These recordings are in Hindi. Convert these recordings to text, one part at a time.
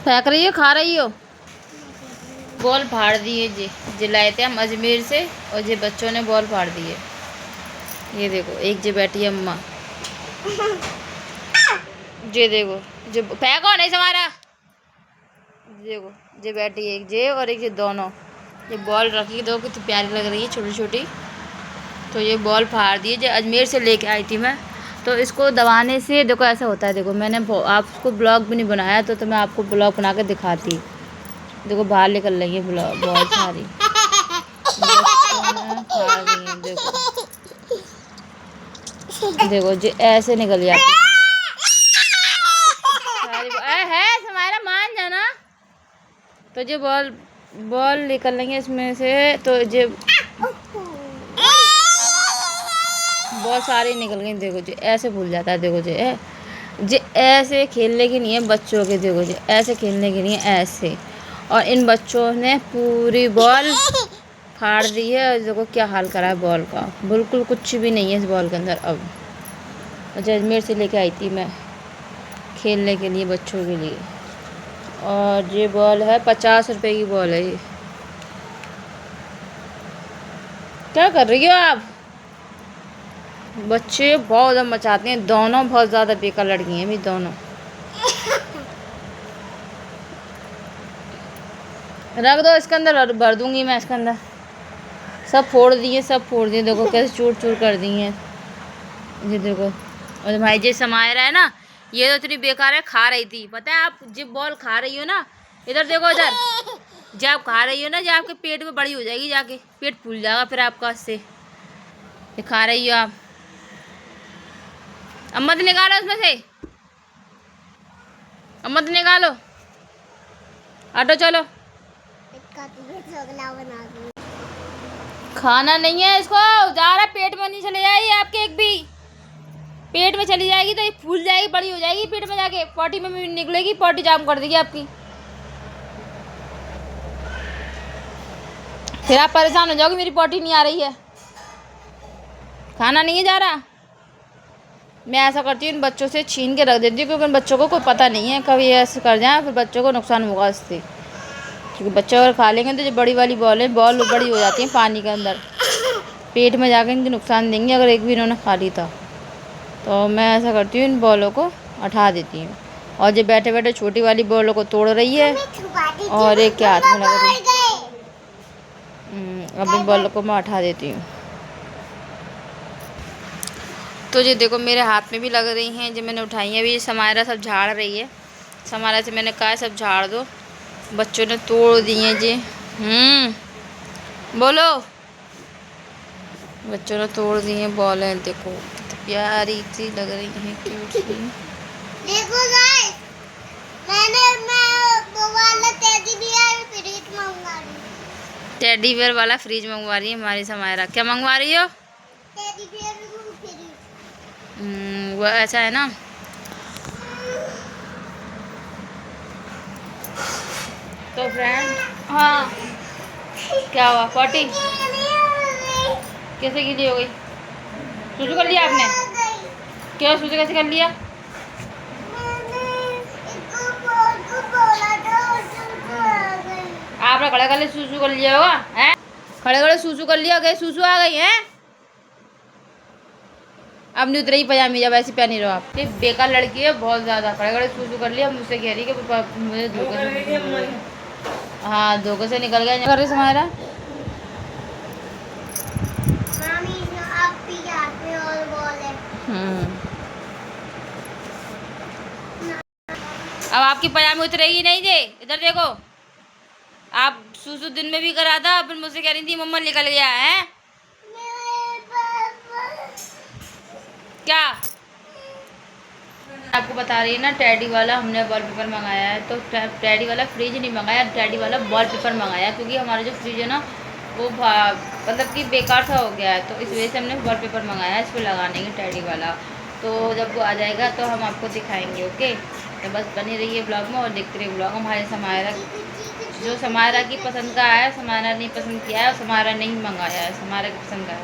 फेंक रही हो, खा रही हो? बॉल फाड़ दिए जी, जिलाए थे हम अजमेर से और जे बच्चों ने बॉल फाड़ दिए। ये देखो एक जे बैठी है अम्मा, जे देखो जे फेंको नहीं समारा। देखो जे बैठी है एक जे और एक जे दोनों, ये बॉल रखी दो कितनी प्यारी लग रही है छोटी छोटी। तो ये बॉल फाड़ दिए जो अजमेर से लेके आई थी मैं। तो इसको दबाने से देखो ऐसा होता है। देखो मैंने आपको ब्लॉग भी नहीं बनाया तो मैं आपको ब्लॉग बना के दिखाती। देखो बाहर निकल रही है बॉल सारी, फाड़ दी है। देखो जो ऐसे निकल जाती सारी है हमारा, मान जाना। तो जो बॉल बॉल निकल रही है इसमें से, तो जो बहुत सारी निकल गई। देखो जी ऐसे भूल जाता है। देखो जी ऐसे खेलने की नहीं है बच्चों के। देखो जी ऐसे खेलने की नहीं है, ऐसे। और इन बच्चों ने पूरी बॉल फाड़ दी है। और देखो क्या हाल करा है बॉल का, बिल्कुल कुछ भी नहीं है इस बॉल के अंदर अब। अजमेर से लेके आई थी मैं खेलने के लिए बच्चों के लिए। और ये बॉल है 50 रुपए की बॉल है ये। क्या कर रही हो आप? बच्चे बहुत ज़्यादा मचाते हैं, दोनों बहुत ज़्यादा बेकार लड़की हैं भी दोनों। रख दो इसके अंदर, भर दूंगी मैं इसके अंदर। सब फोड़ दिए, सब फोड़ दिए। देखो कैसे चूर चूर कर दी हैं ये देखो। और भाई जी समायरा है ना, ये तो इतनी बेकार है, खा रही थी। पता है आप जब बॉल खा रही हो ना, इधर देखो इधर, जब आप खा रही हो ना, जब आपके पेट में बड़ी हो जाएगी, जाके पेट फूल जाएगा फिर आपका इससे। ये खा रही हो आप। अम्मा तो निकालो उसमें से, अम्मा तो निकालो, ऑटो चलो। खाना नहीं है इसको, जा रहा पेट में नहीं चले जाएगी आपके एक भी। पेट में चली जाएगी तो ये फूल जाएगी, बड़ी हो जाएगी, पेट में जाके पॉटी में भी निकलेगी, पॉटी जाम कर देगी आपकी। फिर आप परेशान हो जाओगे मेरी पॉटी नहीं आ रही है। खाना नहीं है जा रहा। मैं ऐसा करती हूँ इन बच्चों से छीन के रख देती हूँ, क्योंकि उन बच्चों को कोई पता नहीं है, कभी ऐसे कर जाए फिर बच्चों को नुकसान होगा इससे। क्योंकि बच्चे अगर खा लेंगे तो जो बड़ी वाली बॉल है, बॉल बड़ी हो जाती है पानी के अंदर, पेट में जाकर इनके नुकसान देंगे अगर एक भी इन्होंने खा ली तो मैं ऐसा करती हूँ इन बॉलों को हटा देती हूँ। और जो बैठे बैठे छोटी वाली बॉलों को तोड़ रही है और एक के हाथ में लग रही है। अब इन बॉलों को मैं हटा देती हूँ। तो ये देखो मेरे हाथ में भी लग रही हैं, जो मैंने उठाई हैं अभी। समायरा सब झाड़ रही है, समायरा से मैंने कहा सब झाड़ दो, बच्चों ने तोड़ दिए जी। बोलो। बच्चों ने तोड़ दी हैं बॉलें। देखो कितनी प्यारी सी लग रही हैं, क्यूट सी। देखो गाइस, मैं वो वाला टेडी बियर फ्रिज मंगवा रही हूँ। टेडी बियर वाला फ्रिज मंगवा रही है हमारी समायरा। क्या मंगवा रही हो? Teddy bear fridge. वो ऐसा है ना। तो फ्रेंड, हाँ क्या हुआ? पॉटी कैसे गीली हो गई? सूसू कर लिया आपने? क्यों सूसू कैसे कर लिया? आपने खड़े खड़े सूसू कर लिया होगा, हैं? खड़े खड़े सूसू कर लिया, गए सूसू आ गई है। अब नहीं उतरी पजामी, जब ऐसी पहनी रहो आप। ये बेकार लड़की है बहुत ज़्यादा, खड़े खड़े सूसू कर लिया। मुझसे कह रही कि मुझे धोखे से, हाँ धोखे से निकल गया। कर रही तुम्हारा अब आपकी पजामी उतरेगी नहीं जे। इधर देखो, आप सूसू दिन में भी करा था, फिर मुझसे कह रही थी मम्मा निकल गया है। क्या आपको बता रही है ना, टेडी वाला हमने वॉलपेपर मंगाया है। तो टेडी वाला फ्रिज नहीं मंगाया, टेडी वाला वॉलपेपर मंगाया, क्योंकि हमारा जो फ्रिज है ना वो मतलब कि बेकार सा हो गया है। तो इस वजह से हमने वॉलपेपर मंगाया है इस पर लगाने के, टेडी वाला। तो जब वो आ जाएगा तो हम आपको दिखाएंगे। ओके, तो बस बनी रहिए ब्लॉग में और देखते रहिए ब्लॉग। हमारे समायरा जो समायरा की पसंद का है, समायरा नहीं पसंद किया है और समायरा नहीं मंगाया है, समायरा की पसंद का है।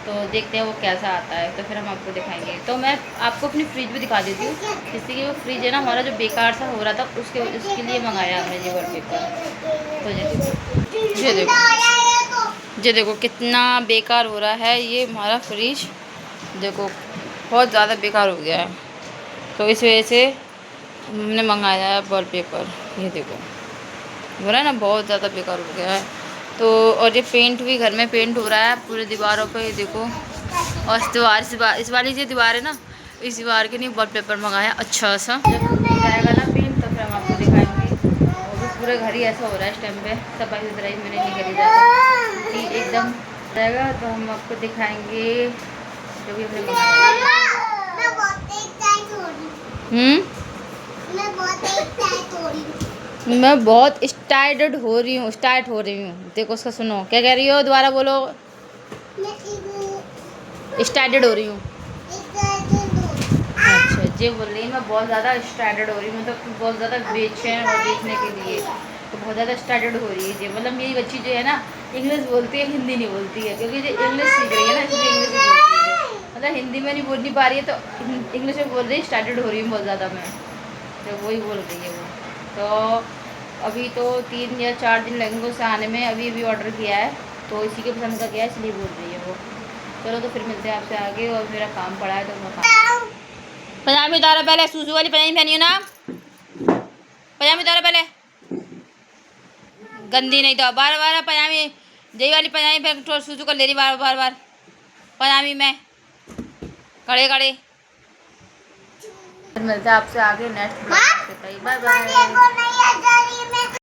तो देखते हैं वो कैसा आता है, तो फिर हम आपको दिखाएंगे। तो मैं आपको अपनी फ्रिज भी दिखा देती हूँ, जिससे कि वो फ्रिज है ना हमारा जो बेकार सा हो रहा था उसके लिए मंगाया हमने ये वॉलपेपर। तो ये देखो कितना बेकार हो रहा है ये हमारा फ्रिज, देखो बहुत ज़्यादा बेकार हो गया है। तो इस वजह से हमने मंगाया है वॉलपेपर। ये देखो हो रहा है ना, बहुत ज़्यादा बेकार हो गया है। तो और ये पेंट भी घर में पेंट हो रहा है पूरे दीवारों पे, ये देखो। और इस वाली जो दीवार है ना, इस दीवार के लिए वॉलपेपर मंगाया अच्छा सा। जब हो जाएगा ना पेंट तो फिर हम आपको दिखाएंगे। और पूरे घर ही ऐसा हो रहा है इस टाइम पे, सफाई सुथराई मैंने नहीं करी जाता कि एकदम रहेगा, तो हम आपको दिखाएंगे जो भी हमने मंगाया। मैं बहुत एक्साइटेड हो रही हूँ। मैं बहुत एक्साइटेड हो रही हूँ, स्टार्ट हो रही हूँ। देखो उसका सुनो, क्या कह रही हो, दोबारा बोलो। एक्साइटेड हो रही हूँ। अच्छा जी बोल रही हूँ, मैं बहुत ज़्यादा एक्साइटेड हो रही हूँ, मतलब बहुत ज़्यादा बेचैन और देखने के लिए तो बहुत ज़्यादा एक्साइटेड हो रही है जी। मतलब मेरी बच्ची जो है ना इंग्लिश बोलती है, हिंदी नहीं बोलती है, क्योंकि जो इंग्लिश सीख रही है ना इसलिए इंग्लिश में बोलती है। मतलब हिंदी में नहीं बोल नहीं पा रही है तो इंग्लिश में बोल रही है, एक्साइटेड हो रही हूँ बहुत ज़्यादा मैं, तो वही बोल रही है वो। तो अभी तो 3 या 4 दिन लगेंगे उसे आने में, अभी ऑर्डर किया है तो इसी के पसंद का किया है इसलिए बोल रही है वो। चलो तो फिर मिलते हैं आपसे आगे, और मेरा काम पड़ा है तो मैं काम। पजामी उतारो पहले, सूजू वाली पजामी पहनी हो ना, पजामी उतारो पहले। गंदी नहीं तो बार बार पजामी, जई वाली पजामी पे सूजू कर ले रही बार बार बार पजामी में कड़े कड़े। फिर मिलते हैं आपसे आगे नेक्स्ट ब्लॉग। Bye bye.